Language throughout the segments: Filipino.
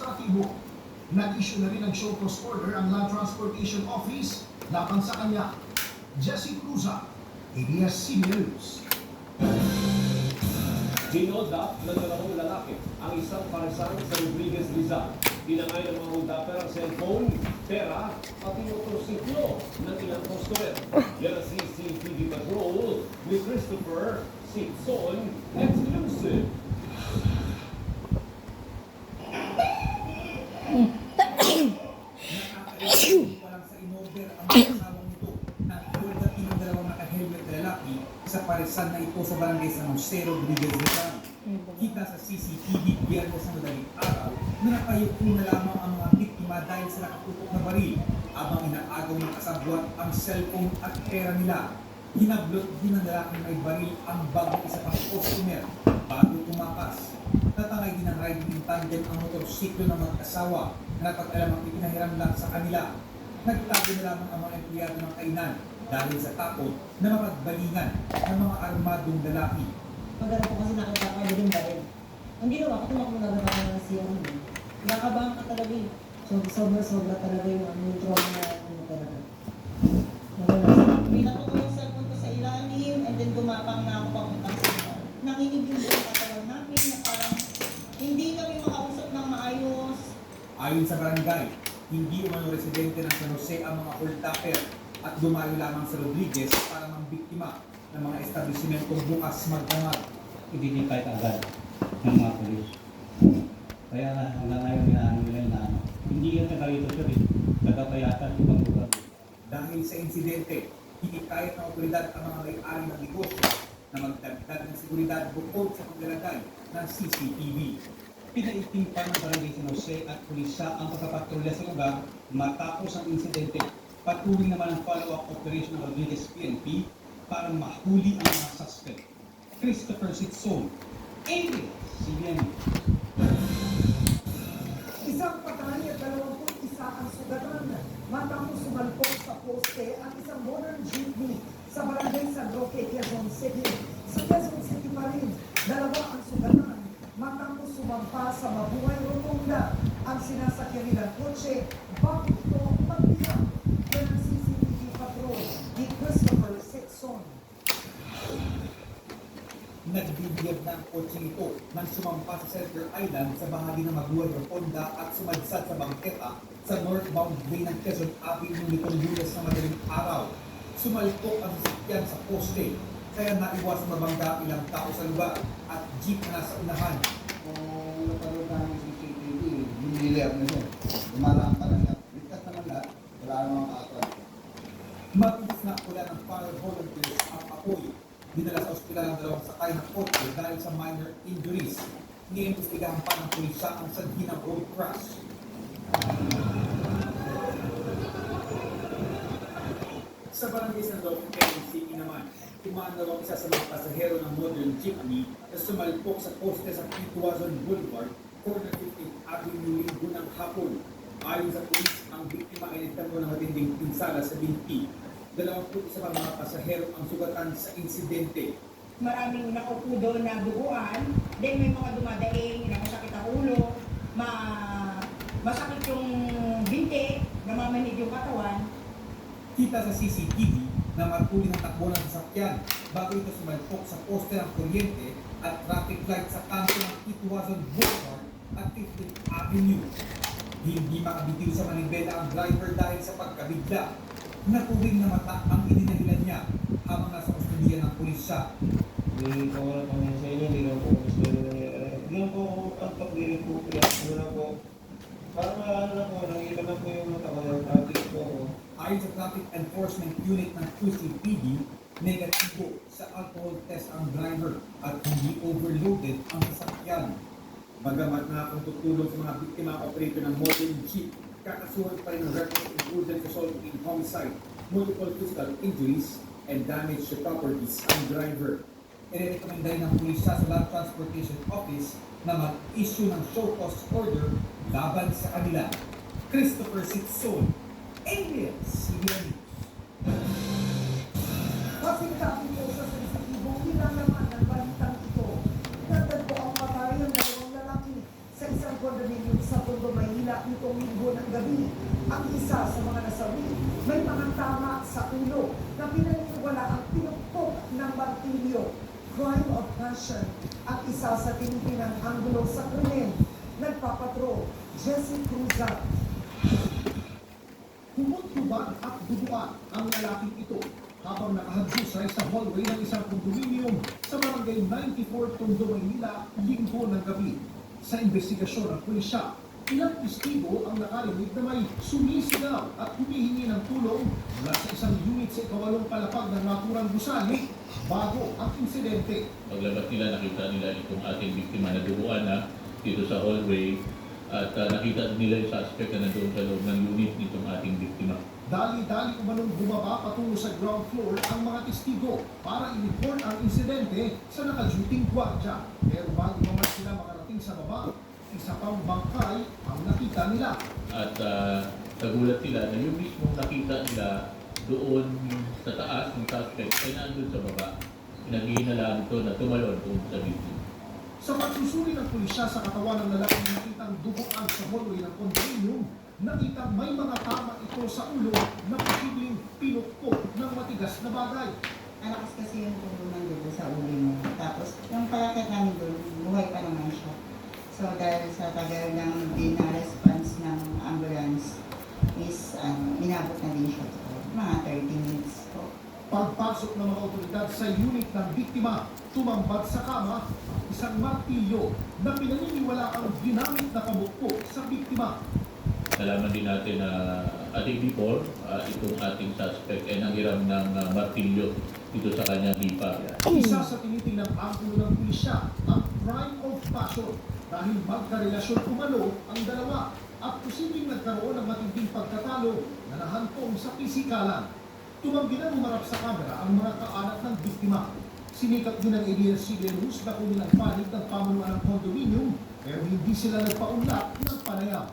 administratibo. Nag-issue na rin ng show cause order ang Land Transportation Office laban sa kanya. Jesse Cruza, ABS-CBN News. Dinodap ng dalawang lalaki ang isang paresan sa Rodriguez Rizal. Pinangay ng mga holdapper ang cellphone, pera at motorsiklo ng ilang customer. Yan ang CCTV Patrol ni Christopher Sitson, exclusive. Walang sa in-order ang mga kasawang nito na tulad ng dalawang naka-helmet na lalaki sa paresan na ito sa barangay San Jose, Rodriguez Rizal. Kita sa CCTV biyernes sa madaling araw na nakayuko na lamang ang mga biktima dahil sa nakatutok na baril habang inaagaw ng kasabwat ang cellphone at pera nila. Hinablot din ng lalaking may baril ang bag ng isa pang customer bago tumakas. Natangay din ng riding in tandem ang motorsiklo ng mag-asawa na napag-alamang ipinahiram lang sa kanila. Nagtago na lamang ang mga empleyado ng kainan dahil sa takot na mapagbalingan ng mga armadong lalaki. Maganda po kasi nakakakabili din ba rin. Ang ginawa ko, tumakbo na naman ng siya mo. Nakabahan ka talaga eh. So, sobra talaga yung trauma na ano talaga. Pinako ko yung cellphone ko sa ilalim and then gumapang na ako papuntang sa iba. Nanginig yung buong katawan namin na parang hindi kami makausap ng maayos. Ayon sa barangay, hindi umano residente ng San Jose ang mga hold-upper at dumayo lamang sa Rodriguez para mambiktima ng mga establishmentong bukas magdamag. Identified agad ng mga polis. Kaya hanggang ngayon inaano nila na hindi yan nakarito siya rin. Nagkapayatan sa ibang lugar. Dahil sa insidente, hindi kahit ng otoridad ang mga may-ari ng negosyo na magdagdag ng seguridad bukod sa paglalagay ng CCTV. Pinaitim pa ng Barangay San Jose at pulisya ang pagpapatrolya sa lugar matapos ang insidente. Patuloy naman ang follow-up operation ng Rodriguez PNP para mahuli ang mga suspect. Christopher Sitson, ABS-CBN. Isang patay at 21 ang sugatan matapos sumalpok sa poste ang isang modern jeepney sa barangay San Roque, Quezon City. Sa Quezon City pa rin, 2 ang sugatan matapos sumampa sa mabuhay rotonda ang sinasakyan nilang kotse bago ito magbilang. Yan ang CCTV Patrol ni Christopher Sitson. Nagbibiyag na ang kotse ito nang sumampa sa Center Island sa bahagi ng Maguay Rotonda at sumadsad sa bangketa sa northbound lane ng Quezon Avenue nitong Lunes na madaling araw. Sumalpok ang sasakyan sa poste, kaya naiwas mabangga ilang tao sa lugar at jeep na nasa unahan. Kung napanood namin CCTV, hinilir na siya. Dumaraan pa lang siya. Ligtas naman lahat. Wala namang kaatran. Mabilis na pula ng fire volunteers ang apoy. Dinala sa ospital ang dalawang sakay ng kotse dahil sa minor injuries. Iniimbestigahan pa ng pulisya ang sanhi ng road crash. Sa barangay San Roque, Quezon City naman, tumaandaw ang isa sa mga pasahero ng modern jeepney na sumalpok sa poste sa Pituazon Boulevard, corner 15th Avenue, Linggo ng hapon. Ayon sa pulis, ang biktima ay nagtango ng matinding pinsala sa binti. 21 pa mga pasahero ang sugatan sa insidente. Maraming nakaupo doon na duguan, then may mga dumadaing na masakit ang ulo, masakit yung binti, namamanid yung katawan. Kita sa CCTV na matuli ng takbo ng sasakyan bago ito sumalpok sa poste ng kuryente at traffic light sa kanto ng Ituazon Boulevard at 15th Avenue. Hindi makabitiw sa manibela ang driver dahil sa pagkabigla. Natuwing na mata ang idinahilan niya habang nasa kustudiyan ng pulisya. Hindi ko wala kami sa inyo, hindi lang po gusto hindi lang po ang pag-dirin po, hindi lang po. Parang ano na po, nakita na po yung mga traffic po. Ayon sa Traffic Enforcement Unit ng QCPD, negatibo sa alcohol test ang driver at hindi overloaded ang sasakyan. Bagamat nakakatutulong sa mga biktima operator ng modern jeep, kakasuhan pa rin ng reckless imprudent resulting in homicide, multiple physical injuries, and damage to properties ang driver. Irerekomenday ng pulisya sa Land Transportation Office na mag-issue ng show cause order laban sa kanila. Christopher Sitson, ABS-CBN News. Kasing-kapin po sa sensitibong ilang naman ng balitang ito. Nagtagpo ang patay ng 2 lalaki sa isang condominium sa Tondo, Maynila nitong linggo ng gabi. Ang isa sa mga nasawi, may mga tama sa ulo na pinaniniwala ang pinukpok ng martilyo. Crime of passion, ang isa sa tinitinang anggulo sa krimen. Nagpapatrol, Jessie Cruza. Humot-hubad at duguan ang lalaking ito habang nakahagsusay sa hallway ng isang condominium sa barangay 94 Tondo, Maynila, linggo ng gabi. Sa investigasyon ng pulisya, ilang testigo ang nakarinig na may sumisigaw at humihingi ng tulong mula sa isang unit sa ikawalong palapag ng naturang gusali bago ang insidente. Paglabas nila, nakita nila itong ating biktima na duguan na dito sa hallway at nakita nila yung suspect na nandoon sa loob ng unit nitong ating biktima. Dali-dali umanong bumaba patungo sa ground floor ang mga testigo para i-report ang insidente sa nakaduting gwardya. Pero bago naman sila makarating sa baba, isa pang bangkay ang nakita nila. At nagulat sila na yung mismong nakita nila doon sa taas ng suspect ay nandun sa baba. Pinaghihinala ito na tumalon doon sa biktima. Sa pagsusuri ng pulisya sa katawan ng lalaking nakitang duguan sa hallway ng condominium, nakita may mga tama ito sa ulo na posibleng pinukpok ng matigas na bagay. Alakas kasi yung tulo ng dugo sa ulo mo. Tapos, yung palakit namin doon, buhay pa naman siya. So, dahil sa tagal ng response ng ambulance, is inabot na din siya. Mga 30 minutes po. Pagpasok ng mga otoridad sa unit ng biktima, tumambad sa kama ang isang martilyo na pinaniniwala ang ginamit na pamukpok sa biktima. Nalaman din natin na ating before, itong ating suspect ay nanghiram ng martilyo dito sa kanyang hipa. Isa sa tinitingnan anggulo ng pulisya ang crime of passion dahil magkarelasyon umano ang dalawa at posibleng nagkaroon ng matinding pagkatalo na nahantong sa pisikalan. Tumanggi na humarap sa kamera ang mga kaanak ng biktima. Sinikap din ng ABS-CBN News na kunin ang panig ng pamunuan ng condominium pero hindi sila nagpaunlak ng panayam.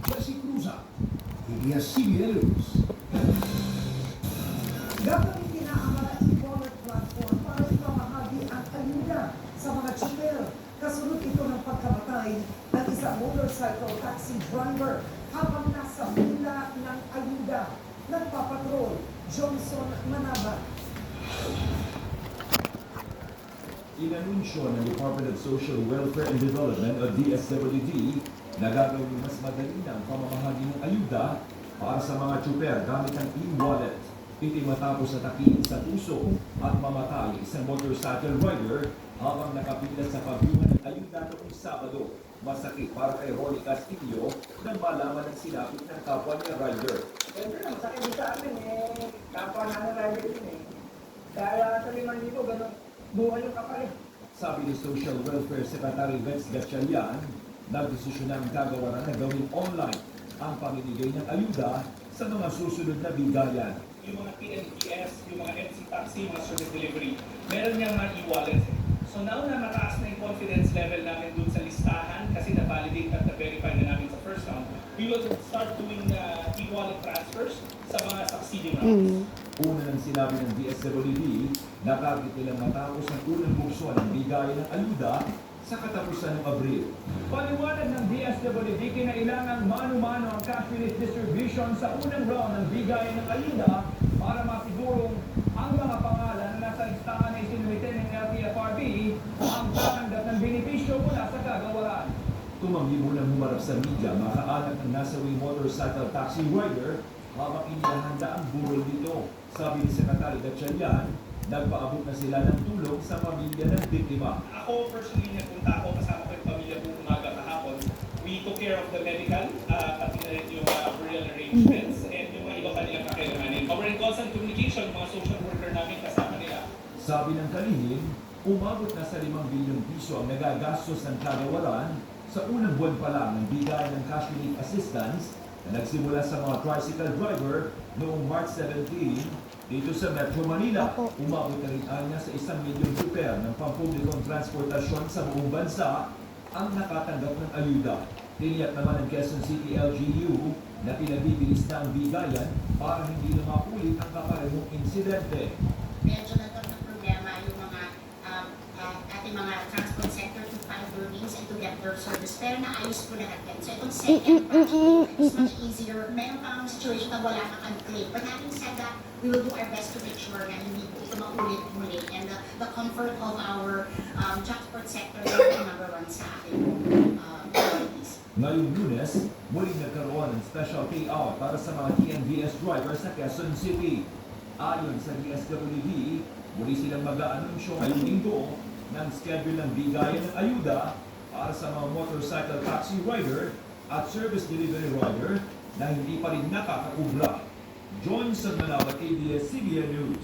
Jessie Cruza, ABS-CBN News. Gagamitin na ang mga e-wallet platform para ipamahagi ang ayuda sa mga tsuper. Kasunod ito ng pagkamatay ng isang motorcycle taxi driver habang nasa hula ng ayuda. Nagpapatrol, Johnson Manabat. Inanunsyo ng Department of Social Welfare and Development o DSWD na gagawin mas madali ng pamamahagi ng ayuda para sa mga tsuper gamit ang e-wallet. Ito'y matapos na takiin sa puso at mamatay isang motorcycle rider habang nakapila sa pagbuhan ng ayuda noong Sabado. Masakit para kay Ronnie Castillo nang malaman ang sinapit ng kapwa niya rider. Siyempre, ang sakit din sa amin kapwa namin rider din Kaya sa 5,000, ganun, buhay yung kapalit. Sabi ni Social Welfare Secretary Vince Gatchalian, nagdesisyon na ang kagawaran na gawin online ang pamimigay ng ayuda sa mga susunod na bigayan. Yung mga PNPS, yung mga MC Taxi, mga service delivery, meron niyang mga e-wallet. So now na mataas na yung confidence level namin dun sa listahan kasi na-validate at na-verify na namin sa first round, we will start doing e-wallet transfers sa mga succeeding rounds. Una nang sinabi ng DSWD na target nilang matapos ang unang buksuan ng bigayan ng ayuda sa katapusan ng Abril. Paliwanag ng DSWD, kinailangan mano-mano ang cash release distribution sa unang round ng bigayan ng ayuda para masigurong ang mga pangalan na nasa listahan ay sinumite ng LTFRB ang tatanggap ng benepisyo mula sa kagawaran. Tumanggi munang humarap sa media makaanak ng nasawing motorcycle taxi rider habang inihahanda ang burol nito. Sabi ni Secretary Gatchalian, nagpaabot na sila ng tulong sa pamilya ng biktima. Ako personally nagpunta ako kasama ko yung pamilya buong umaga kahapon. We took care of the medical, pati na rin yung burial arrangements and yung mga iba pa nilang kakailanganin. We're in constant communication, mga social worker namin kasama nila. Sabi ng kalihim, umabot na sa 5 bilyong piso ang nagagastos ng kagawaran sa unang buwan pa lang ng bigay ng cash relief assistance na nagsimula sa mga tricycle driver noong March 17 dito sa Metro Manila. Umabot na rin anya sa 1 milyong tsuper ng pampublikong transportasyon sa buong bansa ang nakatanggap ng ayuda. Tiniyak naman ng Quezon City LGU na pinabibilis na ang bigayan para hindi na makulit ang kaparehong insidente. Medyo nagkaroon ng problema yung mga ating mga transport sector to find buildings and to get of service, pero naayos po lahat yan. So itong second batch is much easier. Meron pang situation na wala nang unclaim. But having said that, we will do our best to make sure na hindi po ito maulit-ulit. And the comfort of our transport sector is the number one sa ating priorities. Ngayong Lunes, muling nagkaroon ng special payout para sa mga TNVS drivers sa Quezon City. Ayon sa DSWD, muli silang mag-aanunsyo ngayong linggo ng schedule ng bigayan ng ayuda para sa mga motorcycle taxi rider at service delivery rider na hindi pa rin nakakakubra. John Sagmanaw at ABS-CBN News.